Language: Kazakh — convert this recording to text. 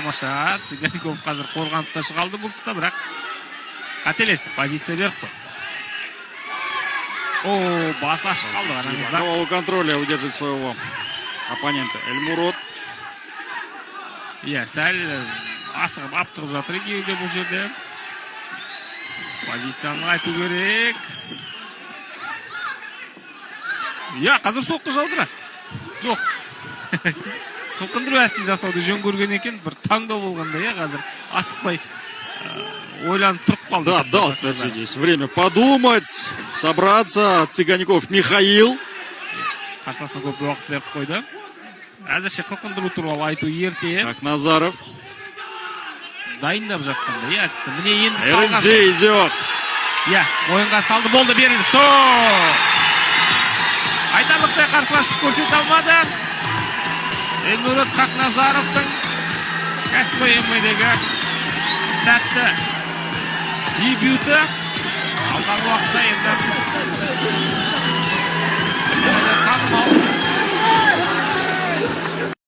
тамаша. Цигаников қазір қорғанып та шығалды бұл тұста, бірақ қателесті. Позиция беріп қой. О, басы ашық қалды. Нового контроля удержит своего оппонента. Эльмурод. Сәл асығып аптығып жатыр екеуі бұл жерде. Позицияны айту керек. Қазір соққы жаудыра. Жоқ. Қылқындыру әсін жасауды жөн көрген екен. Бір таңдау болғанда, қазір асықпай ойланып тұрып қалды. Да, дал, кстати, здесь время подумать, собраться. Цигаников Михаил. Қарсыласына көп уақыт беріп қойды. Әзірше қылқындыру туралы айту ерте. Так, Назаров. Дайындап жатқанда, әдісті. Міне енді салған. РНЖ идет. Ойынға салды, болды, берілді. Стоп! Айтарлықтай қарсыластық көрсете алмады. Эльмурод Хақназаровтың кәсіпқой ММА-дегі сәтті дебюті. Алдағы